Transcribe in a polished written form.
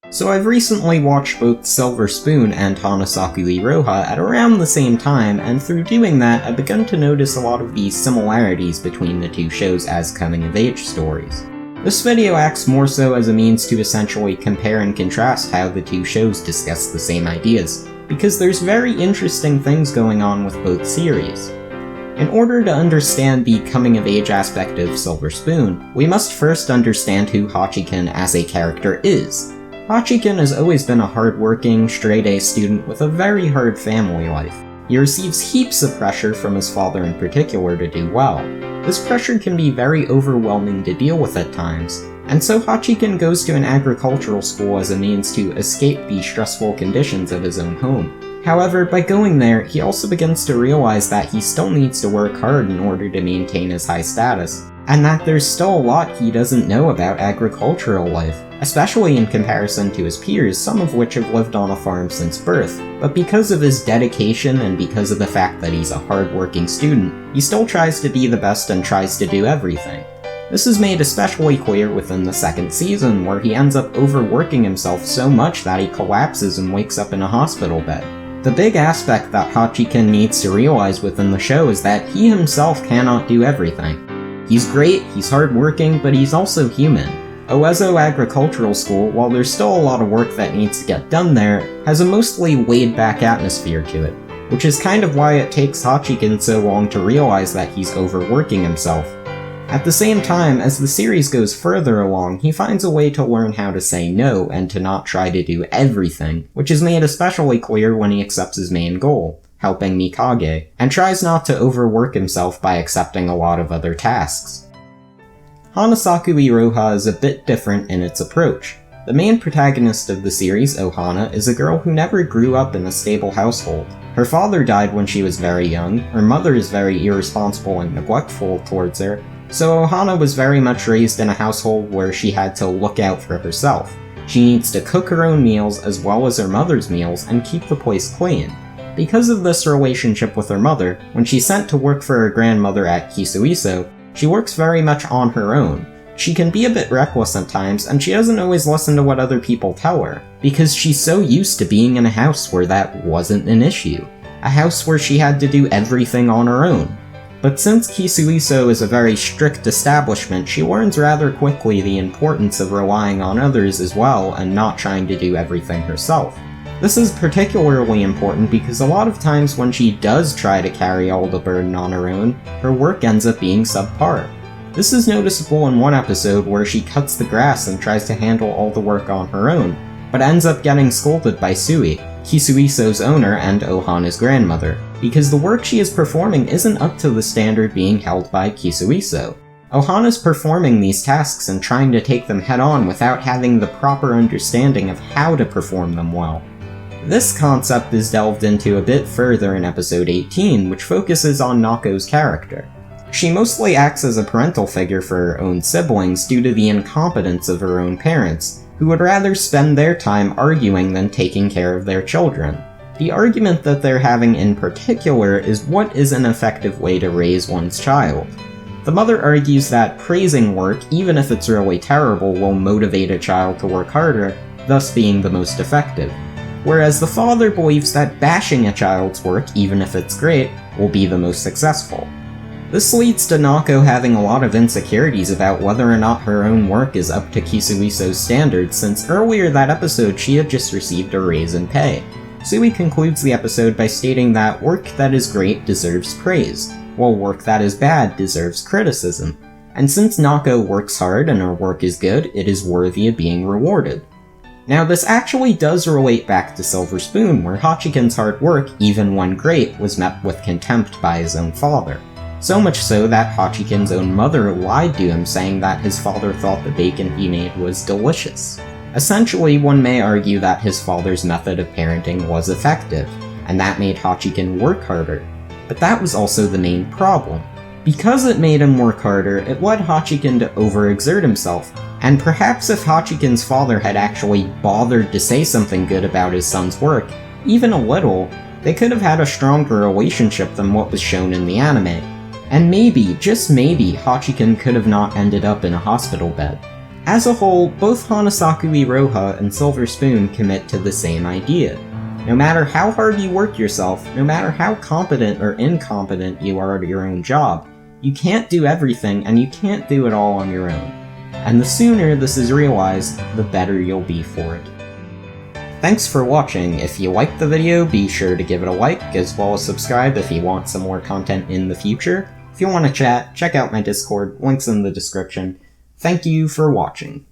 So I've recently watched both Silver Spoon and Hanasaku Iroha at around the same time, and through doing that, I've begun to notice a lot of the similarities between the two shows as coming-of-age stories. This video acts more so as a means to essentially compare and contrast how the two shows discuss the same ideas, because there's very interesting things going on with both series. In order to understand the coming-of-age aspect of Silver Spoon, we must first understand who Hachiken as a character is. Hachiken has always been a hard-working, straight-A student with a very hard family life. He receives heaps of pressure from his father in particular to do well. This pressure can be very overwhelming to deal with at times, and so Hachiken goes to an agricultural school as a means to escape the stressful conditions of his own home. However, by going there, he also begins to realize that he still needs to work hard in order to maintain his high status, and that there's still a lot he doesn't know about agricultural life, especially in comparison to his peers, some of which have lived on a farm since birth. But because of his dedication and because of the fact that he's a hard-working student, he still tries to be the best and tries to do everything. This is made especially clear within the second season, where he ends up overworking himself so much that he collapses and wakes up in a hospital bed. The big aspect that Hachiken needs to realize within the show is that he himself cannot do everything. He's great, he's hardworking, but he's also human. Oezo Agricultural School, while there's still a lot of work that needs to get done there, has a mostly laid-back atmosphere to it, which is kind of why it takes Hachiken so long to realize that he's overworking himself. At the same time, as the series goes further along, he finds a way to learn how to say no and to not try to do everything, which is made especially clear when he accepts his main goal, helping Mikage, and tries not to overwork himself by accepting a lot of other tasks. Hanasaku Iroha is a bit different in its approach. The main protagonist of the series, Ohana, is a girl who never grew up in a stable household. Her father died when she was very young, her mother is very irresponsible and neglectful towards her, so Ohana was very much raised in a household where she had to look out for herself. She needs to cook her own meals as well as her mother's meals and keep the place clean. Because of this relationship with her mother, when she's sent to work for her grandmother at Kisuiso, she works very much on her own. She can be a bit reckless at times, and she doesn't always listen to what other people tell her, because she's so used to being in a house where that wasn't an issue. A house where she had to do everything on her own. But since Kisuiso is a very strict establishment, she learns rather quickly the importance of relying on others as well and not trying to do everything herself. This is particularly important because a lot of times when she does try to carry all the burden on her own, her work ends up being subpar. This is noticeable in one episode where she cuts the grass and tries to handle all the work on her own, but ends up getting scolded by Sui, Kisuiso's owner and Ohana's grandmother, because the work she is performing isn't up to the standard being held by Kisuiso. Ohana's performing these tasks and trying to take them head-on without having the proper understanding of how to perform them well. This concept is delved into a bit further in episode 18, which focuses on Nako's character. She mostly acts as a parental figure for her own siblings due to the incompetence of her own parents, who would rather spend their time arguing than taking care of their children. The argument that they're having in particular is what is an effective way to raise one's child. The mother argues that praising work, even if it's really terrible, will motivate a child to work harder, thus being the most effective. Whereas the father believes that bashing a child's work, even if it's great, will be the most successful. This leads to Nako having a lot of insecurities about whether or not her own work is up to Kisuiso's standards, since earlier that episode she had just received a raise in pay. Sui concludes the episode by stating that work that is great deserves praise, while work that is bad deserves criticism. And since Nako works hard and her work is good, it is worthy of being rewarded. Now this actually does relate back to Silver Spoon, where Hachiken's hard work, even when great, was met with contempt by his own father. So much so that Hachiken's own mother lied to him, saying that his father thought the bacon he made was delicious. Essentially, one may argue that his father's method of parenting was effective, and that made Hachiken work harder. But that was also the main problem. Because it made him work harder, it led Hachiken to overexert himself, and perhaps if Hachiken's father had actually bothered to say something good about his son's work, even a little, they could have had a stronger relationship than what was shown in the anime. And maybe, just maybe, Hachiken could have not ended up in a hospital bed. As a whole, both Hanasaku Iroha and Silver Spoon commit to the same idea. No matter how hard you work yourself, no matter how competent or incompetent you are at your own job, you can't do everything and you can't do it all on your own. And the sooner this is realized, the better you'll be for it. Thanks for watching. If you liked the video, be sure to give it a like, as well as subscribe if you want some more content in the future. If you want to chat, check out my Discord, links in the description. Thank you for watching.